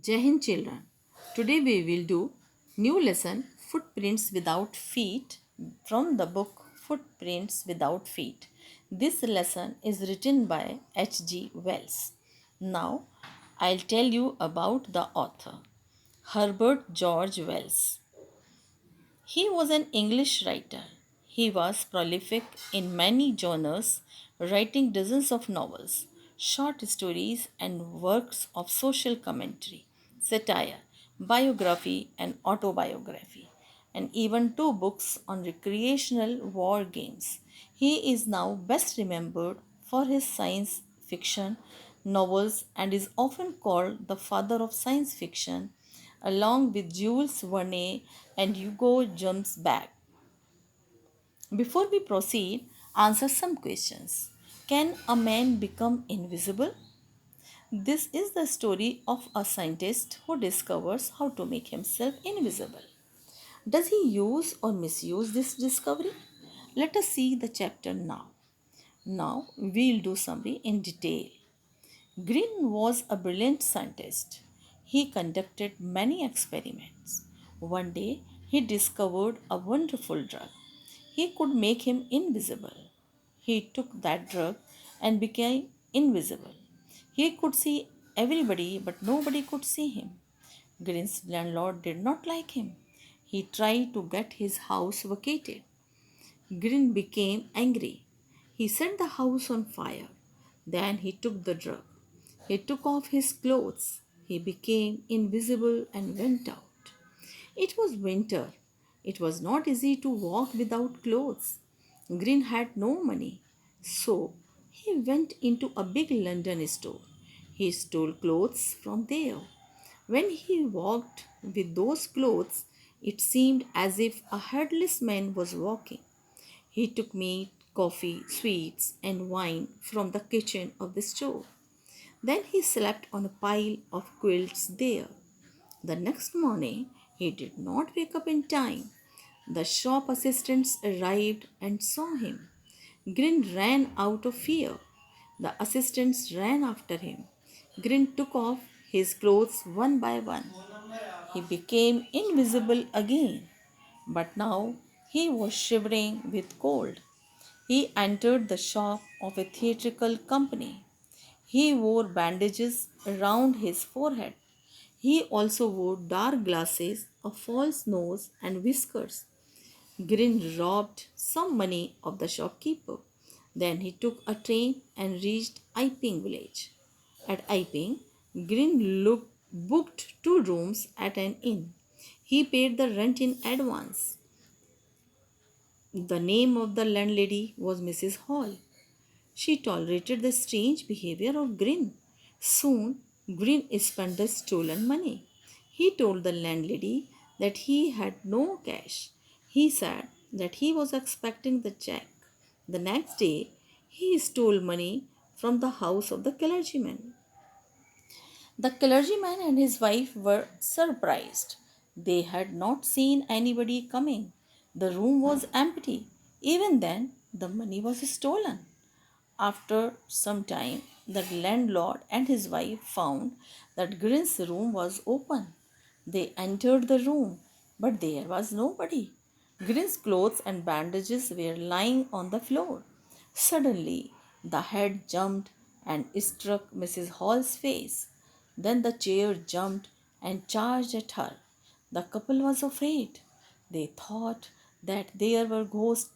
Jai Hind children. Today we will do new lesson Footprints Without Feet from the book Footprints Without Feet. This lesson is written by H.G. Wells. Now I'll tell you about the author, Herbert George Wells. He was an English writer. He was prolific in many genres, writing dozens of novels, short stories, and works of social commentary, satire, biography, and autobiography, and even two books on recreational war games. He is now best remembered for his science fiction novels and is often called the father of science fiction along with Jules Verne and Hugo Gernsback. Before we proceed, answer some questions. Can a man become invisible? This is the story of a scientist who discovers how to make himself invisible. Does he use or misuse this discovery? Let us see the chapter now. Now we'll do summary in detail. Green was a brilliant scientist. He conducted many experiments. One day, he discovered a wonderful drug. He could make him invisible. He took that drug and became invisible. He could see everybody, but nobody could see him. Green's landlord did not like him. He tried to get his house vacated. Green became angry. He set the house on fire. Then he took the drug. He took off his clothes. He became invisible and went out. It was winter. It was not easy to walk without clothes. Green had no money. So he went into a big London store. He stole clothes from there. When he walked with those clothes, it seemed as if a headless man was walking. He took meat, coffee, sweets, and wine from the kitchen of the store. Then he slept on a pile of quilts there. The next morning, he did not wake up in time. The shop assistants arrived and saw him. Grin ran out of fear. The assistants ran after him. Grin took off his clothes one by one. He became invisible again. But now he was shivering with cold. He entered the shop of a theatrical company. He wore bandages around his forehead. He also wore dark glasses, a false nose, and whiskers. Grin robbed some money of the shopkeeper. Then he took a train and reached Iping village. At Iping, Grin booked two rooms at an inn. He paid the rent in advance. The name of the landlady was Mrs. Hall. She tolerated the strange behavior of Grin. Soon, Grin spent the stolen money. He told the landlady that he had no cash. He said that he was expecting the check. The next day, he stole money from the house of the clergyman. The clergyman and his wife were surprised. They had not seen anybody coming. The room was empty. Even then, the money was stolen. After some time, the landlord and his wife found that Grin's room was open. They entered the room, but there was nobody. Grin's clothes and bandages were lying on the floor. Suddenly, the head jumped and struck Mrs. Hall's face. Then the chair jumped and charged at her. The couple was afraid. They thought that there were ghosts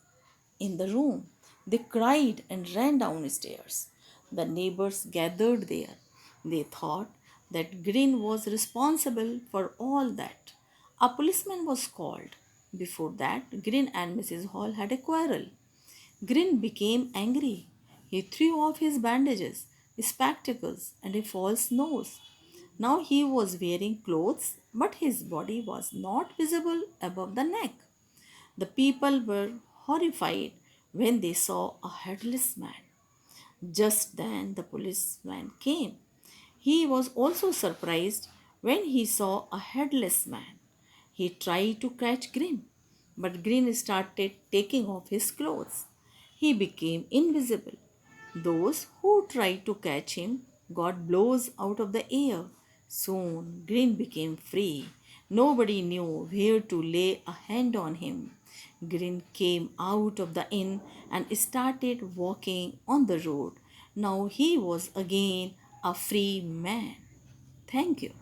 in the room. They cried and ran downstairs. The neighbors gathered there. They thought that Green was responsible for all that. A policeman was called. Before that, Green and Mrs. Hall had a quarrel. Green became angry. He threw off his bandages, spectacles, and a false nose. Now he was wearing clothes, but his body was not visible above the neck. The people were horrified when they saw a headless man. Just then the policeman came. He was also surprised when he saw a headless man. He tried to catch Grin, but Grin started taking off his clothes. He became invisible. Those who tried to catch him got blows out of the air. Soon Green became free. Nobody knew where to lay a hand on him. Green came out of the inn and started walking on the road. Now he was again a free man. Thank you.